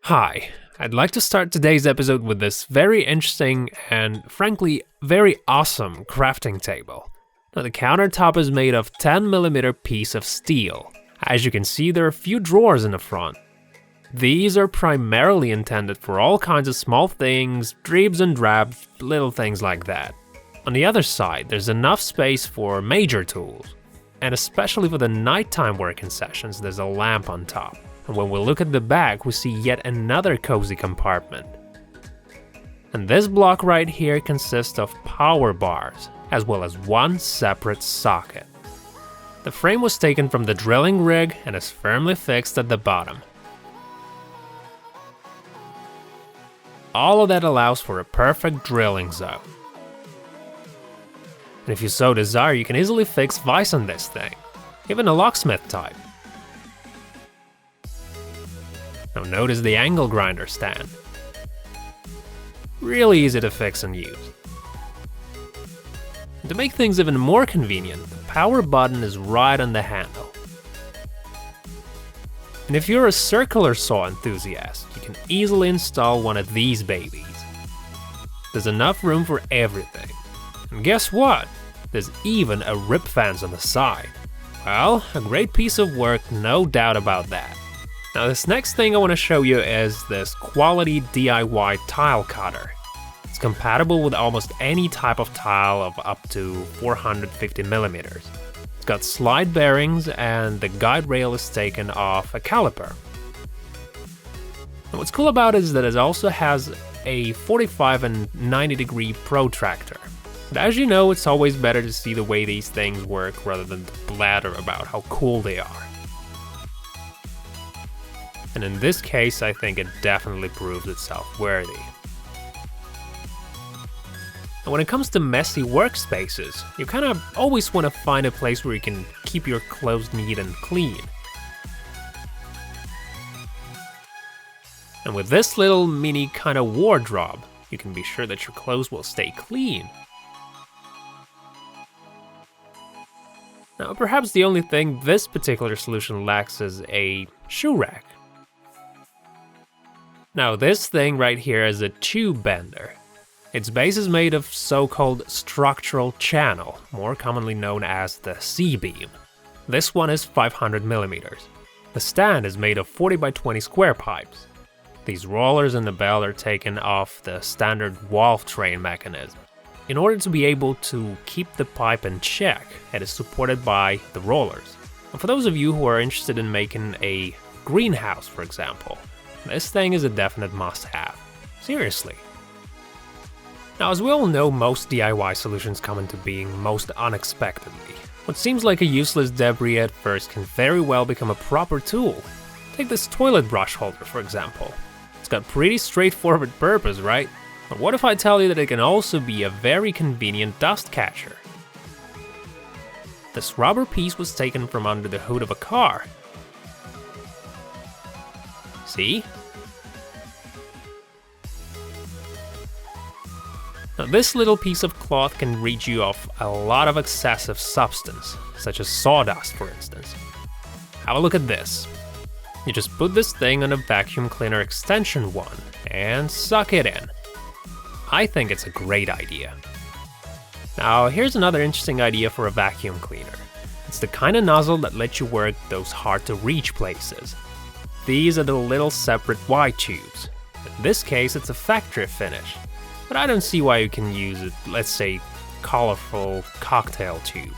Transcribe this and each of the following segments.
Hi, I'd like to start today's episode with this very interesting and, frankly, very awesome crafting table. Now, the countertop is made of 10mm piece of steel. As you can see, there are a few drawers in the front. These are primarily intended for all kinds of small things, dribs and drabs, little things like that. On the other side, there's enough space for major tools. And especially for the nighttime working sessions, there's a lamp on top. And when we look at the back, we see yet another cozy compartment. And this block right here consists of power bars, as well as one separate socket. The frame was taken from the drilling rig and is firmly fixed at the bottom. All of that allows for a perfect drilling zone. And if you so desire, you can easily fix vise on this thing, even a locksmith type. Now notice the angle grinder stand. Really easy to fix and use. And to make things even more convenient, the power button is right on the handle. And if you're a circular saw enthusiast, you can easily install one of these babies. There's enough room for everything. And guess what? There's even a rip fence on the side. Well, a great piece of work, no doubt about that. Now this next thing I want to show you is this quality DIY tile cutter. It's compatible with almost any type of tile of up to 450mm. It's got slide bearings and the guide rail is taken off a caliper. And what's cool about it is that it also has a 45 and 90 degree protractor. But as you know, it's always better to see the way these things work rather than to blather about how cool they are. And in this case, I think it definitely proves itself worthy. And when it comes to messy workspaces, you kind of always want to find a place where you can keep your clothes neat and clean. And with this little mini kind of wardrobe, you can be sure that your clothes will stay clean. Now, perhaps the only thing this particular solution lacks is a shoe rack. Now, this thing right here is a tube bender. Its base is made of so-called structural channel, more commonly known as the C-beam. This one is 500mm. The stand is made of 40 by 20 square pipes. These rollers and the bell are taken off the standard valve train mechanism. In order to be able to keep the pipe in check, it is supported by the rollers. And for those of you who are interested in making a greenhouse, for example, this thing is a definite must-have. Seriously. Now, as we all know, most DIY solutions come into being most unexpectedly. What seems like a useless debris at first can very well become a proper tool. Take this toilet brush holder, for example. It's got pretty straightforward purpose, right? But what if I tell you that it can also be a very convenient dust catcher? This rubber piece was taken from under the hood of a car. See? Now this little piece of cloth can rid you of a lot of excessive substance, such as sawdust for instance. Have a look at this. You just put this thing on a vacuum cleaner extension one and suck it in. I think it's a great idea. Now here's another interesting idea for a vacuum cleaner. It's the kind of nozzle that lets you work those hard to reach places. These are the little separate white tubes. In this case, it's a factory finish, but I don't see why you can use it, let's say, colorful cocktail tubes.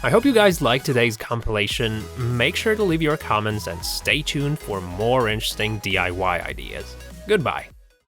I hope you guys liked today's compilation. Make sure to leave your comments and stay tuned for more interesting DIY ideas. Goodbye.